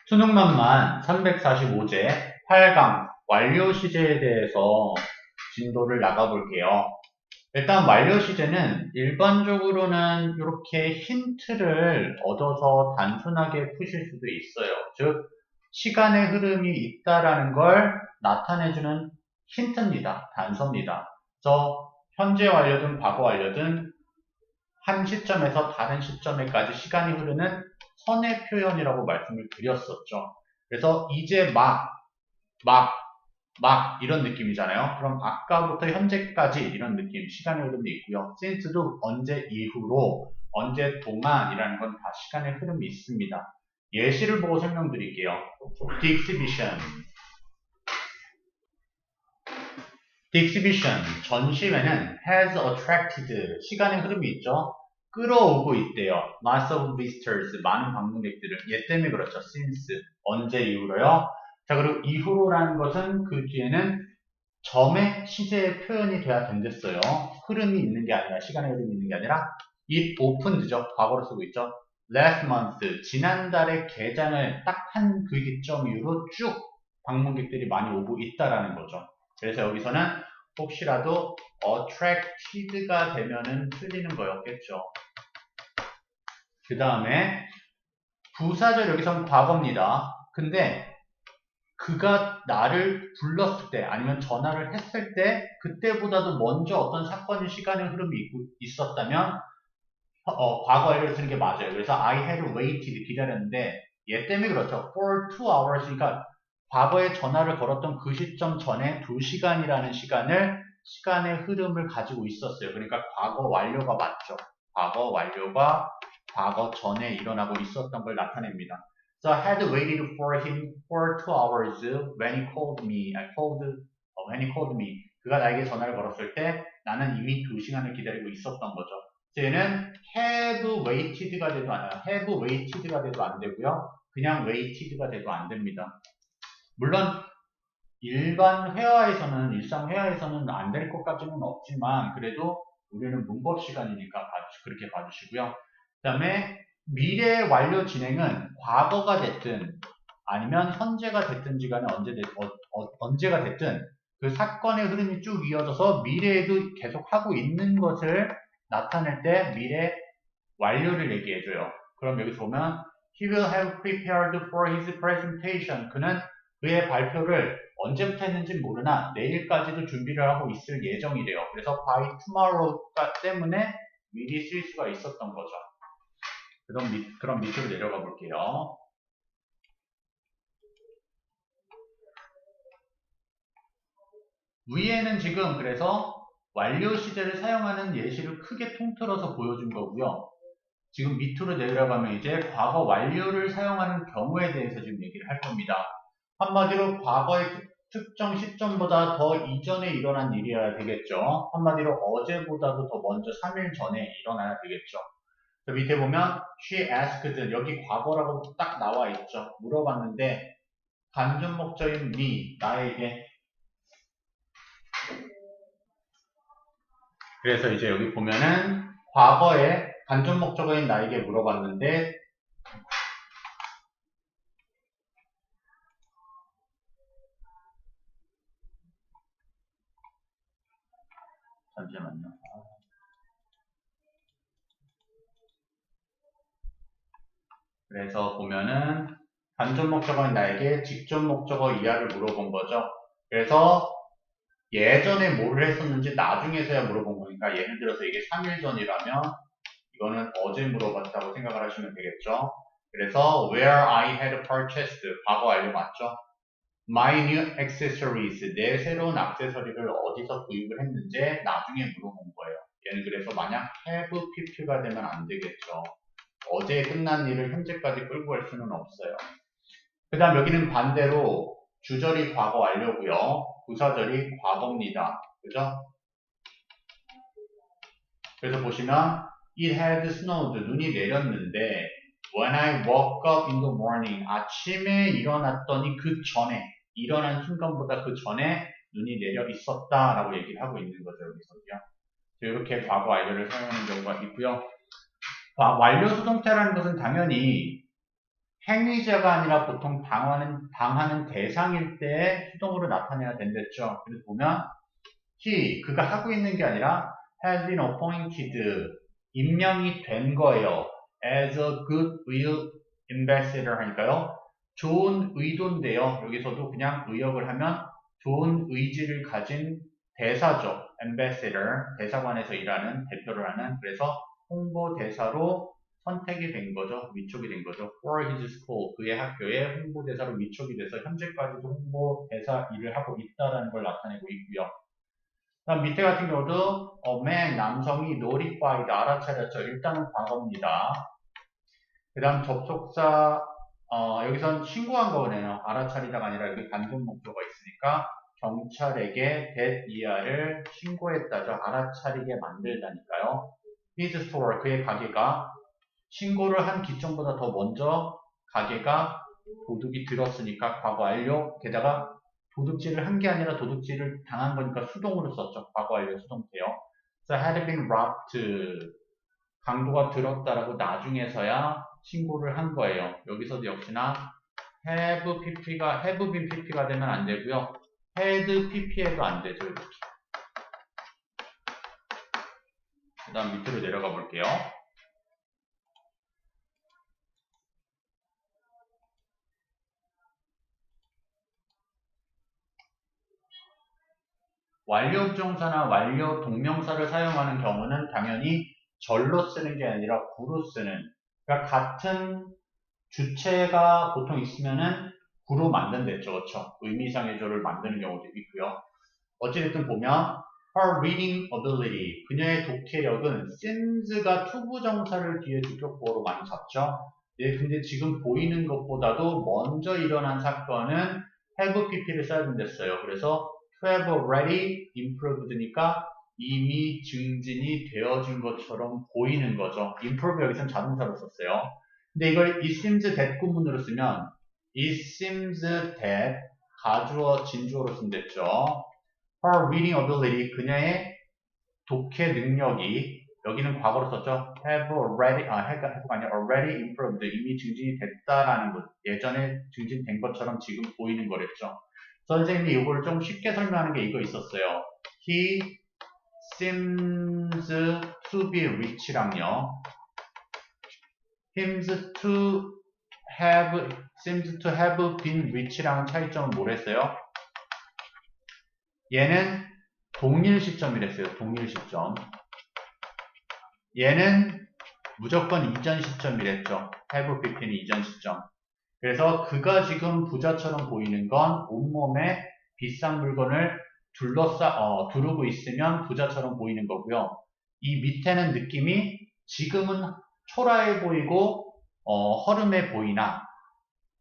수능만만 345제 8강 완료 시제에 대해서 진도를 나가볼게요. 일단 완료 시제는 일반적으로는 이렇게 힌트를 얻어서 단순하게 푸실 수도 있어요. 즉 시간의 흐름이 있다라는 걸 나타내주는 힌트입니다. 단서입니다. 그래서 현재 완료든 과거 완료든 한 시점에서 다른 시점에까지 시간이 흐르는 선의 표현이라고 말씀을 드렸었죠. 그래서 이제 막 이런 느낌이잖아요. 그럼 아까부터 현재까지 이런 느낌, 시간의 흐름이 있고요. since도 언제 이후로, 언제 동안이라는 건 다 시간의 흐름이 있습니다. 예시를 보고 설명드릴게요. The exhibition. The exhibition, 전시회는 has attracted, 시간의 흐름이 있죠. 끌어오고 있대요. Lots of visitors, 많은 방문객들을. 얘 때문에 그렇죠. since, 언제 이후로요. 자, 그리고 이후로라는 것은 그 뒤에는 점의 시제의 표현이 돼야 된댔어요. 흐름이 있는 게 아니라, 시간의 흐름이 있는 게 아니라 it opened죠. 과거로 쓰고 있죠. last month, 지난달에 개장을 딱 한 그 기점 이후로 쭉 방문객들이 많이 오고 있다라는 거죠. 그래서 여기서는 혹시라도 attracted가 되면은 틀리는 거였겠죠. 그 다음에 부사절 여기서는 과거입니다. 근데 그가 나를 불렀을 때 아니면 전화를 했을 때 그때보다도 먼저 어떤 사건의 시간의 흐름이 있었다면 과거 완료를 쓰는 게 맞아요. 그래서 I had waited 기다렸는데 얘 때문에 그렇죠. for 2 hours 그러니까 과거에 전화를 걸었던 그 시점 전에 2시간이라는 시간의 흐름을 가지고 있었어요. 그러니까 과거 완료가 맞죠. 과거 완료가 과거 전에 일어나고 있었던 걸 나타냅니다. So I had waited for him for 2 hours when he called me. When he called me. 그가 나에게 전화를 걸었을 때 나는 이미 2시간을 기다리고 있었던 거죠. 얘는 have waited가 돼도 have waited가 돼도 안 되고요. 그냥 waited가 돼도 안 됩니다. 물론 일반 회화에서는 일상 회화에서는 안 될 것까지는 없지만 그래도 우리는 문법 시간이니까 그렇게 봐주시고요. 그 다음에 미래 완료 진행은 과거가 됐든 아니면 현재가 됐든지 간에 언제가 됐든 그 사건의 흐름이 쭉 이어져서 미래에도 계속 하고 있는 것을 나타낼 때 미래 완료를 얘기해줘요. 그럼 여기서 보면 He will have prepared for his presentation. 그는 그의 발표를 언제부터 했는지 모르나 내일까지도 준비를 하고 있을 예정이래요. 그래서 by tomorrow 때문에 미리 쓸 수가 있었던 거죠. 그럼 밑으로 내려가 볼게요. 위에는 지금 그래서 완료 시제를 사용하는 예시를 크게 통틀어서 보여준 거고요. 지금 밑으로 내려가면 이제 과거 완료를 사용하는 경우에 대해서 지금 얘기를 할 겁니다. 한마디로 과거의 특정 시점보다 더 이전에 일어난 일이어야 되겠죠. 한마디로 어제보다도 더 먼저 3일 전에 일어나야 되겠죠. 밑에 보면 she asked, 여기 과거라고 딱 나와 있죠. 물어봤는데 간접 목적인 me, 나에게. 그래서 이제 여기 보면은 과거에 간접 목적어인 나에게 물어봤는데 잠시만요. 그래서 보면은 간접 목적어인 나에게 직접 목적어 이하를 물어본 거죠. 그래서 예전에 뭐를 했었는지 나중에서야 물어본 거니까 예를 들어서 이게 3일 전이라면 이거는 어제 물어봤다고 생각을 하시면 되겠죠. 그래서 where I had purchased 과거 완료 맞죠? My new accessories 내 새로운 액세서리를 어디서 구입을 했는지 나중에 물어본 거예요. 얘는 그래서 만약 have pp가 되면 안 되겠죠. 어제 끝난 일을 현재까지 끌고 갈 수는 없어요. 그 다음 여기는 반대로 주절이 과거 완료고요. 부사절이 과거입니다. 그죠? 그래서 보시면 It had snowed. 눈이 내렸는데 When I woke up in the morning. 아침에 일어났더니 그 전에 일어난 순간보다 그 전에 눈이 내려 있었다라고 얘기를 하고 있는 거죠. 여기서요. 이렇게 과거 완료를 사용하는 경우가 있고요. 완료 수동태라는 것은 당연히 행위자가 아니라 보통 당하는 대상일 때 수동으로 나타내야 된댔죠. 그래서 보면 그가 하고 있는 게 아니라 has been appointed, 임명이 된 거예요. as a goodwill ambassador 하니까요. 좋은 의도인데요. 여기서도 그냥 의역을 하면 좋은 의지를 가진 대사죠. ambassador, 대사관에서 일하는, 대표를 하는. 그래서 홍보대사로 선택이 된 거죠. 위촉이 된 거죠. for his school, 그의 학교에 홍보대사로 위촉이 돼서 현재까지도 홍보대사 일을 하고 있다는 걸 나타내고 있고요. 그다음 밑에 같은 경우도 man, 남성이 notified, 알아차렸죠. 일단은 과거입니다. 그 다음 접속사, 여기선 신고한 거네요. 알아차리다가 아니라 여기 반전 목표가 있으니까 경찰에게 that 신고했다죠. 알아차리게 만들다니까요. his store, 그의 가게가 신고를 한 기점보다 더 먼저 가게가 도둑이 들었으니까 과거 완료. 게다가 도둑질을 한 게 아니라 도둑질을 당한 거니까 수동으로 썼죠. 과거 완료 수동태요. So had been robbed. 강도가 들었다라고 나중에서야 신고를 한 거예요. 여기서도 역시나 have been pp가 되면 안 되고요. had pp에도 안 되죠. 이렇게. 그 다음 밑으로 내려가 볼게요. 완료 부정사나 완료 동명사를 사용하는 경우는 당연히 절로 쓰는 게 아니라 구로 쓰는, 그러니까 같은 주체가 보통 있으면은 구로 만든댔죠. 그렇죠? 의미상의 조를 만드는 경우도 있고요. 어찌됐든 보면 her reading ability, 그녀의 독해력은 sims가 투부정사를 뒤에 주격보호로 많이 잡죠. 예, 근데 지금 보이는 것보다도 먼저 일어난 사건은 have pp를 써야 된댔어요. 그래서 to have already improved니까 이미 증진이 되어진 것처럼 보이는 거죠. improve 여기서는 자동사로 썼어요. 근데 이걸 it seems that 구문으로 쓰면 it seems that 가주어 진주어로 쓴댔죠. her reading ability, 그녀의 독해 능력이, 여기는 과거로 썼죠. have a니라 already improved, 이미 증진이 됐다라는 것, 예전에 증진된 것처럼 지금 보이는 거랬죠. 선생님이 이걸 좀 쉽게 설명하는 게 이거 있었어요. He seems to be rich랑요. seems to have been rich랑은 차이점은 뭐랬어요? 얘는 동일 시점이랬어요. 동일 시점. 얘는 무조건 이전 시점이랬죠. have pp는 이전 시점. 그래서 그가 지금 부자처럼 보이는 건 온몸에 비싼 물건을 두르고 있으면 부자처럼 보이는 거고요. 이 밑에는 느낌이 지금은 초라해 보이고 허름해 보이나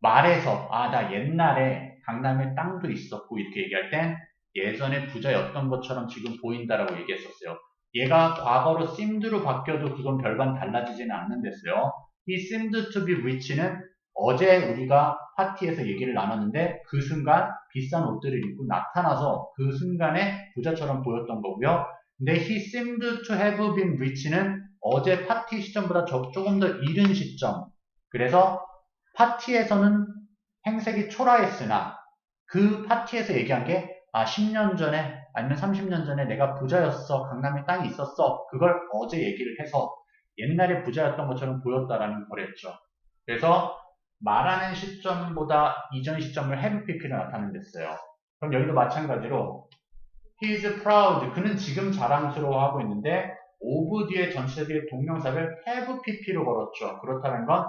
말해서 나 옛날에 강남에 땅도 있었고 이렇게 얘기할 땐 예전에 부자였던 것처럼 지금 보인다라고 얘기했었어요. 얘가 과거로 seemed로 바뀌어도 그건 별반 달라지지는 않는데요. 이 seemed to be rich는 어제 우리가 파티에서 얘기를 나눴는데 그 순간 비싼 옷들을 입고 나타나서 그 순간에 부자처럼 보였던 거고요. 근데 he seemed to have been rich는 어제 파티 시점보다 조금 더 이른 시점. 그래서 파티에서는 행색이 초라했으나 그 파티에서 얘기한 게 10년 전에 아니면 30년 전에 내가 부자였어. 강남에 땅이 있었어. 그걸 어제 얘기를 해서 옛날에 부자였던 것처럼 보였다라는 거랬죠. 그래서 말하는 시점보다 이전 시점을 have pp로 나타낸댔어요. 그럼 여기도 마찬가지로 he is proud, 그는 지금 자랑스러워하고 있는데 of 뒤에 전치사 뒤에 동명사를 have pp로 걸었죠. 그렇다는 건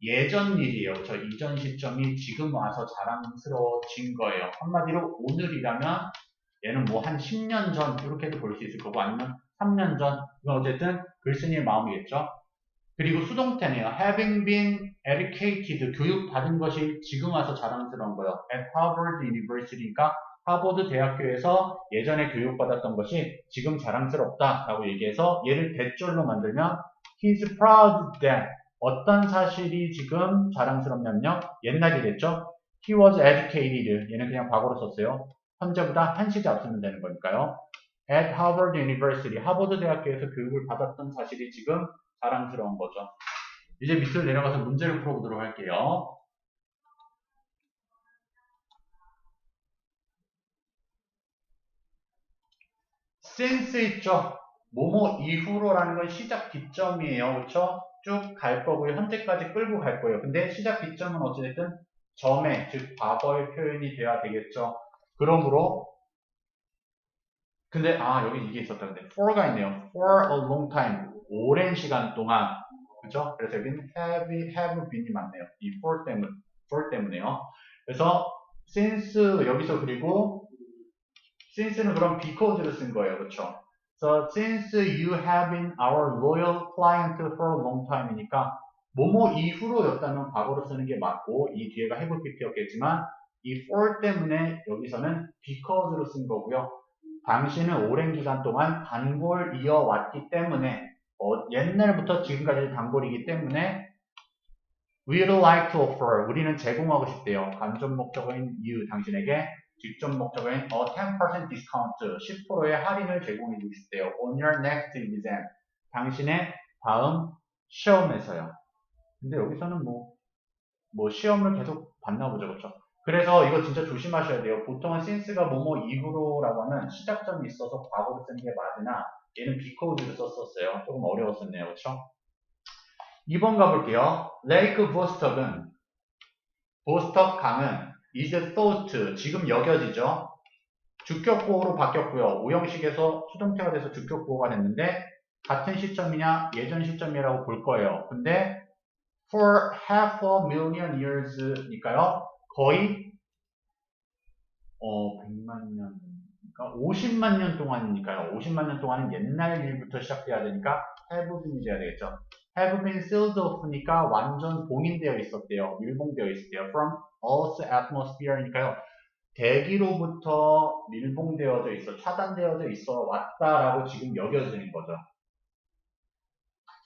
예전 일이에요. 저 이전 시점이 지금 와서 자랑스러워진 거예요. 한마디로 오늘이라면 얘는 뭐 한 10년 전 이렇게도 볼 수 있을 거고 아니면 3년 전, 이건 어쨌든 글쓴이의 마음이겠죠. 그리고 수동태네요. having been educated, 교육받은 것이 지금 와서 자랑스러운 거예요. at Harvard University니까 하버드 대학교에서 예전에 교육받았던 것이 지금 자랑스럽다라고 얘기해서 얘를 대절로 만들면 he's proud that, 어떤 사실이 지금 자랑스럽냐면요. 옛날이겠죠. He was educated. 얘는 그냥 과거로 썼어요. 현재보다 한 시제 앞서면 되는 거니까요. At Harvard University. 하버드 대학교에서 교육을 받았던 사실이 지금 자랑스러운 거죠. 이제 밑으로 내려가서 문제를 풀어보도록 할게요. since 있죠. 뭐뭐 이후로라는 건 시작 기점이에요. 그렇죠? 쭉 갈 거고요. 현재까지 끌고 갈 거예요. 근데 시작 기점은 어찌됐든 점에, 즉 과거의 표현이 돼야 되겠죠. 그러므로 근데 여기 이게 있었다. 근데 for가 있네요. for a long time. 오랜 시간 동안. 그죠? 그래서 여기는 have been이 맞네요. 이 for 때문에요. 그래서 since 여기서 그리고 since는 그럼 because를 쓴 거예요. 그렇죠? So since you have been our loyal client for a long time이니까 뭐뭐 이후로였다면 과거로 쓰는 게 맞고 이 뒤에가 have pp였겠지만 이 for 때문에 여기서는 because로 쓴 거고요. 당신은 오랜 기간 동안 단골 이어왔기 때문에 옛날부터 지금까지 단골이기 때문에 we'd like to offer 우리는 제공하고 싶대요. 간접 목적어인 you 당신에게 직접 목적어인 a 10% discount 10%의 할인을 제공해 주고 싶대요. on your next exam 당신의 다음 시험에서요. 근데 여기서는 뭐 시험을 계속 봤나 보죠. 그렇죠? 그래서 이거 진짜 조심하셔야 돼요. 보통은 since가 뭐뭐 이후로라고 하면 시작점이 있어서 과거로 쓰는 게 맞으나 얘는 because를 썼었어요. 조금 어려웠었네요. 그렇죠? 2번 가볼게요. 레이크 보스턴 강은 is thought 지금 여겨지죠. 주격보호로 바뀌었고요. 오형식에서 수동태가 돼서 주격보호가 됐는데 같은 시점이냐 예전 시점이라고 볼 거예요. 근데 for half a million years니까요. 거의 100만 년, 그러니까 50만 년 동안이니까요. 50만 년 동안은 옛날 일부터 시작돼야 되니까 have been이 돼야 되겠죠. have been sealed off니까 완전 봉인되어 있었대요. 밀봉되어 있었대요. from Earth's atmosphere니까요. 대기로부터 밀봉되어져 있어, 차단되어져 있어 왔다라고 지금 여겨지는 거죠.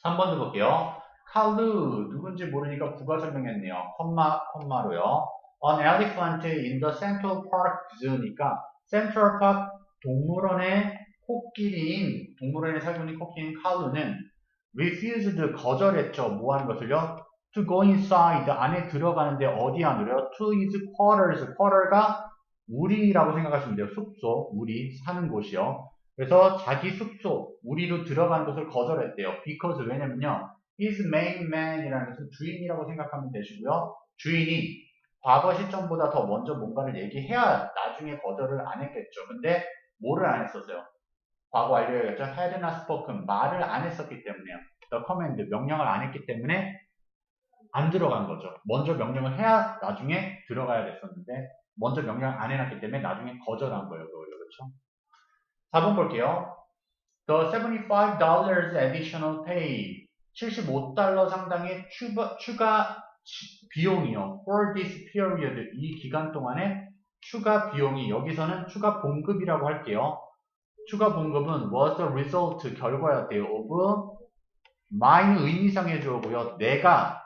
3번도 볼게요. 칼루 누군지 모르니까 부가 설명했네요. 컴마로요. An elephant in the Central Park Zoo니까 Central Park 동물원의 동물원에 살고 있는 코끼리인 칼루는 refused 거절했죠. 뭐 하는 것을요? To go inside 안에 들어가는데 어디 안으로요? To his quarter가 우리라고 생각하시면 돼요. 숙소, 우리 사는 곳이요. 그래서 자기 숙소, 우리로 들어가는 것을 거절했대요. because 왜냐면요. his main man이라는 것은 주인이라고 생각하면 되시고요. 주인이 과거 시점보다 더 먼저 뭔가를 얘기해야 나중에 거절을 안 했겠죠. 근데 뭐를 안 했었어요? 과거 완료해야죠. had not spoken 말을 안 했었기 때문에요. the command 명령을 안 했기 때문에 안 들어간 거죠. 먼저 명령을 해야 나중에 들어가야 됐었는데 먼저 명령 안 해놨기 때문에 나중에 거절한 거예요. 그렇죠? 4번 볼게요. The $75 additional pay 75달러 상당의 추가 비용이요. For this period 이 기간 동안에 추가 비용이 여기서는 추가 봉급이라고 할게요. 추가 봉급은 was the result 결과였대요. of my는 의미상의 주어고요. 내가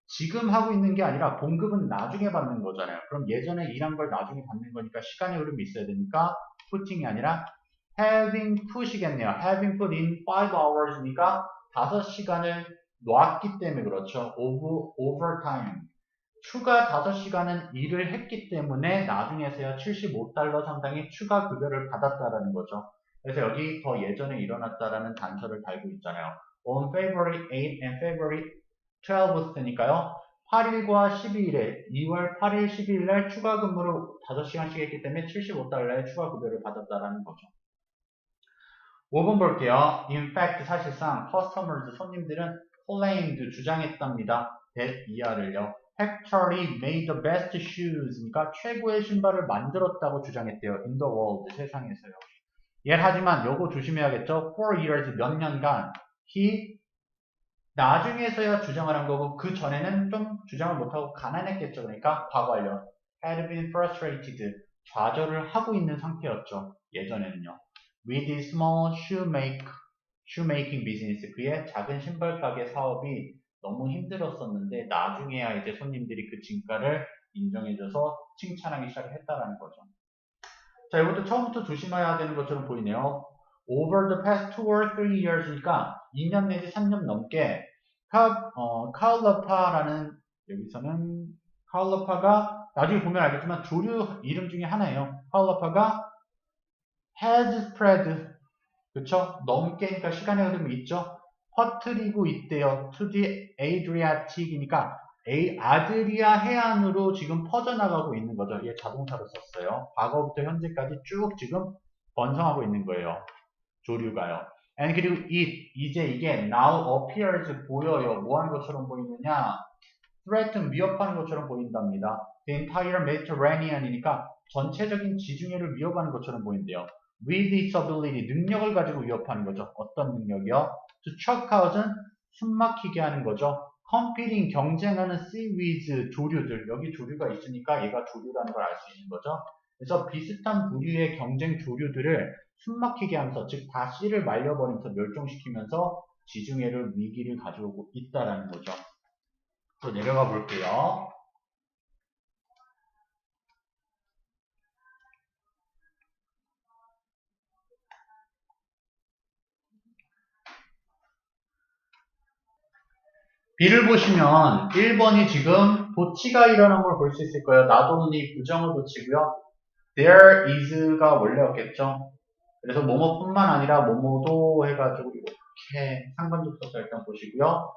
지금 하고 있는 게 아니라 봉급은 나중에 받는 거잖아요. 그럼 예전에 일한 걸 나중에 받는 거니까 시간의 흐름이 있어야 되니까 putting이 아니라 having put이겠네요. having put in 5 hours니까 5시간을 놨기 때문에 그렇죠. overtime. 추가 5시간은 일을 했기 때문에 나중에서야 75달러 상당의 추가 급여를 받았다라는 거죠. 그래서 여기 더 예전에 일어났다라는 단서를 달고 있잖아요. On February 8 and February 12th니까요. 8일과 12일에 2월 8일, 12일 날 추가 근무를 5시간씩 했기 때문에 75달러의 추가 급여를 받았다라는 거죠. 5번 볼게요. In fact, 사실상 customers, 손님들은 claimed, 주장했답니다. that 이하를요. Factory made the best shoes니까 최고의 신발을 만들었다고 주장했대요. In the world, 세상에서요. 하지만 요거 조심해야겠죠. 4 years, 몇 년간 he 나중에서야 주장을 한 거고 그 전에는 좀 주장을 못하고 가난했겠죠. 그러니까 과거 완료. had been frustrated. 좌절을 하고 있는 상태였죠. 예전에는요. with his small shoemaking business. 그의 작은 신발 가게 사업이 너무 힘들었었는데 나중에야 이제 손님들이 그 진가를 인정해줘서 칭찬하기 시작했다라는 거죠. 자, 이것도 처음부터 조심해야 되는 것처럼 보이네요. Over the past 2 or 3 years니까 2년 내지 3년 넘게 카울러파라는 여기서는 카울러파가 나중에 보면 알겠지만 조류 이름 중에 하나예요. 카울러파가 has spread 그쵸? 넘게니까 시간의 흐름이 있죠? 퍼뜨리고 있대요. to the Adriatic이니까 아드리아 해안으로 지금 퍼져나가고 있는 거죠. 얘 자동사로 썼어요. 과거부터 현재까지 쭉 지금 번성하고 있는 거예요. 조류가요. And 그리고 이제 이게 now appears 보여요. 뭐 하는 것처럼 보이느냐? threaten 위협하는 것처럼 보인답니다. The entire Mediterranean이니까 전체적인 지중해를 위협하는 것처럼 보인대요. With its ability, 능력을 가지고 위협하는 거죠. 어떤 능력이요? To choke out은 숨막히게 하는 거죠. Competing, 경쟁하는 seaweeds, 조류들. 여기 조류가 있으니까 얘가 조류라는 걸 알 수 있는 거죠. 그래서 비슷한 부류의 경쟁 조류들을 숨막히게 하면서, 즉 다 씨를 말려버리면서 멸종시키면서 지중해를 위기를 가져오고 있다라는 거죠. 또 내려가 볼게요. B를 보시면 1번이 지금 도치가 일어난 걸 볼 수 있을 거예요. not only 부정을 도치고요. there is가 원래였겠죠. 그래서 뭐뭐뿐만 아니라 뭐뭐도 해가지고 이렇게 상관독서사 일단 보시고요.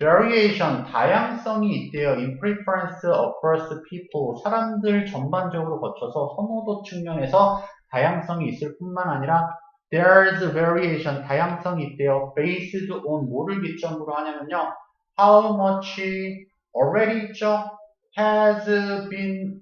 variation, 다양성이 있대요. in preference across people, 사람들 전반적으로 거쳐서 선호도 측면에서 다양성이 있을 뿐만 아니라 there's variation, 다양성이 있대요. based on 뭐를 기점으로 하냐면요. how much already 있죠? has been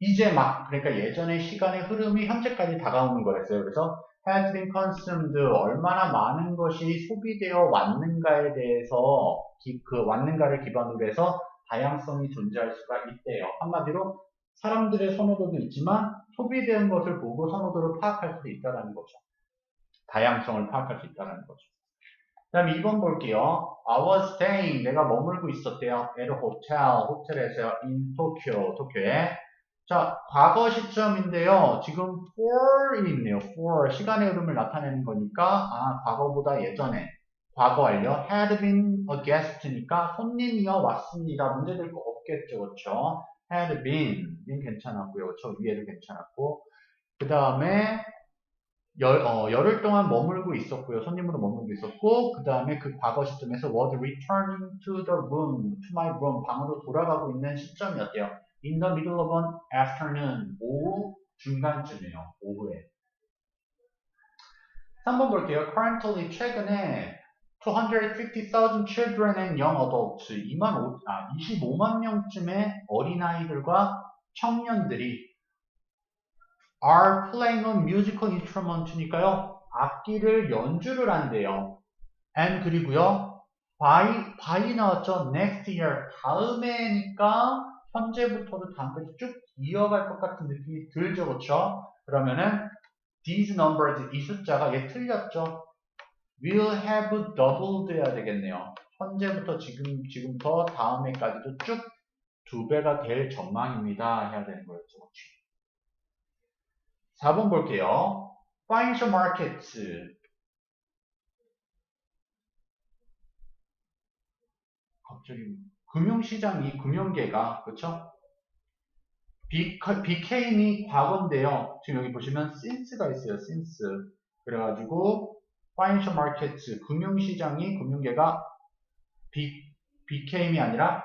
이제 막, 그러니까 예전의 시간의 흐름이 현재까지 다가오는 거랬어요. 그래서 has been consumed, 얼마나 많은 것이 소비되어 왔는가에 대해서 그 왔는가를 기반으로 해서 다양성이 존재할 수가 있대요. 한마디로 사람들의 선호도도 있지만 소비된 것을 보고 선호도를 파악할 수 있다는 거죠. 다양성을 파악할 수 있다는 거죠. 그 다음에 2번 볼게요. I was staying, 내가 머물고 있었대요. at a hotel, 호텔에서요. in Tokyo, 도쿄에. 자, 과거 시점인데요. 지금 for이 있네요. for, 시간의 흐름을 나타내는 거니까 과거보다 예전에. 과거 완료. had been a guest니까 손님이여 왔습니다. 문제될 거 없겠죠. 그렇죠? had been 괜찮았고요. 저 위에도 괜찮았고. 그 다음에 열흘 동안 머물고 있었고요. 손님으로 머물고 있었고, 그 다음에 그 과거 시점에서 was returning to the room, to my room, 방으로 돌아가고 있는 시점이었대요. In the middle of an afternoon, 오후 중간쯤이에요. 오후에. 3번 볼게요. Currently, 최근에 250,000 children and young adults, 25만 명쯤의 어린아이들과 청년들이 are playing a musical instrument니까요. 악기를 연주를 한대요. and 그리고요. by 나왔죠. next year 다음해니까 현재부터도 다음까지 쭉 이어갈 것 같은 느낌이 들죠. 그렇죠? 그러면은 these numbers 이 숫자가 얘 틀렸죠. will have doubled 해야 되겠네요. 현재부터 지금부터 다음해까지도 쭉 2배가 될 전망입니다. 해야 되는 거였죠. 그렇죠? 4번 볼게요. Financial markets. 갑자기 금융시장이 금융계가 그렇죠? became이 과거인데요. 지금 여기 보시면 since가 있어요. since. 그래가지고 financial markets 금융시장이 금융계가 became이 아니라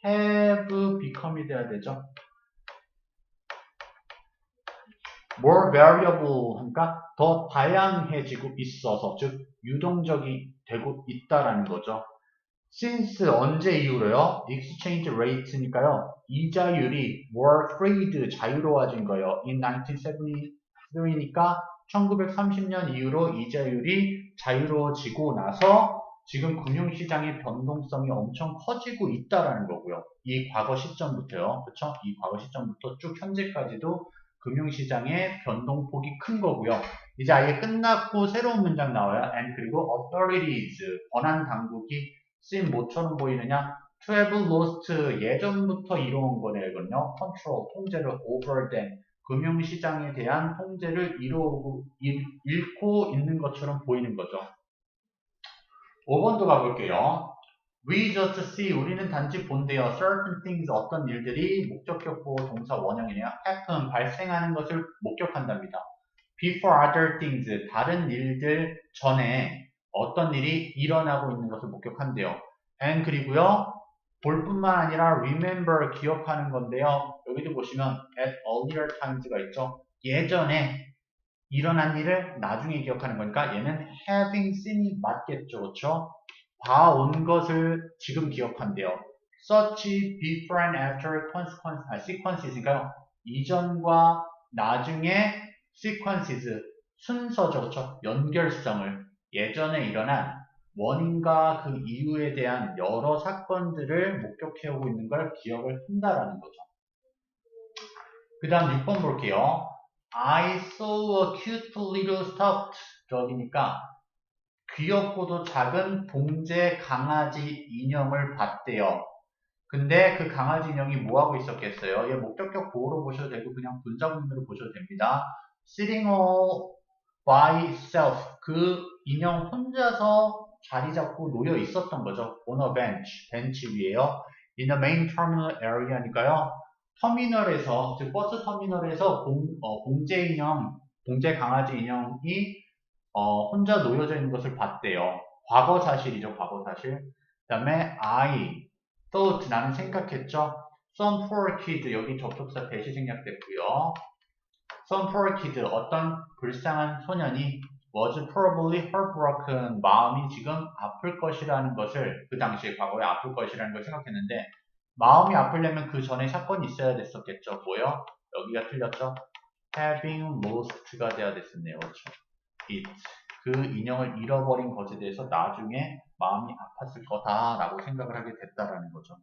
have become이 돼야 되죠. more variable 하니까 더 다양해지고 있어서 즉 유동적이 되고 있다라는 거죠. since 언제 이후로요? exchange rate니까요. 이자율이 were freed 자유로워진 거예요. in 1973니까 1930년 이후로 이자율이 자유로워지고 나서 지금 금융시장의 변동성이 엄청 커지고 있다라는 거고요. 이 과거 시점부터요. 그렇죠? 이 과거 시점부터 쭉 현재까지도 금융시장의 변동폭이 큰 거고요. 이제 아예 끝났고 새로운 문장 나와요. and 그리고 authorities 권한 당국이 쓰인 뭐처럼 보이느냐? to have lost 예전부터 이뤄온 거네요. 이건요. control 통제를 over them 금융시장에 대한 통제를 잃고 있는 것처럼 보이는 거죠. 5번도 가볼게요. We just see 우리는 단지 본대요. certain things 어떤 일들이 목적격 보호 동사 원형이네요. happen 발생하는 것을 목격한답니다. before other things, 다른 일들 전에 어떤 일이 일어나고 있는 것을 목격한대요. and 그리고요, 볼 뿐만 아니라 remember, 기억하는 건데요. 여기도 보시면 at earlier times가 있죠. 예전에 일어난 일을 나중에 기억하는 거니까 얘는 having seen이 맞겠죠. 그렇죠? 봐온 것을 지금 기억한대요. such before and after sequences니까요. 이전과 나중에 sequences, 순서죠. 그렇죠? 연결성을 예전에 일어난 원인과 그 이유에 대한 여러 사건들을 목격해오고 있는 걸 기억을 한다라는 거죠. 그 다음 6번 볼게요. I saw a cute little stuffed dog이니까 귀엽고도 작은 봉제 강아지 인형을 봤대요. 근데 그 강아지 인형이 뭐하고 있었겠어요? 얘 목적격 보호로 보셔도 되고 그냥 분사구문으로 보셔도 됩니다. Sitting all by itself. 그 인형 혼자서 자리 잡고 놓여 있었던 거죠. On a bench. 벤치 위에요. In the main terminal area니까요. 터미널에서, 즉 버스 터미널에서 봉제 인형, 봉제 강아지 인형이 혼자 놓여져 있는 것을 봤대요. 과거 사실이죠, 과거 사실. 그 다음에 I thought, 나는 생각했죠. Some poor kid, 여기 접속사 대시 생략됐고요. Some poor kid, 어떤 불쌍한 소년이 was probably heartbroken, 마음이 지금 아플 것이라는 것을, 그 당시에 과거에 아플 것이라는 걸 생각했는데, 마음이 아프려면 그 전에 사건이 있어야 됐었겠죠. 뭐요? 여기가 틀렸죠? having lost가 돼야 됐었네요. 그렇죠? it. 그 인형을 잃어버린 것에 대해서 나중에 마음이 아팠을 거다라고 생각을 하게 됐다라는 거죠.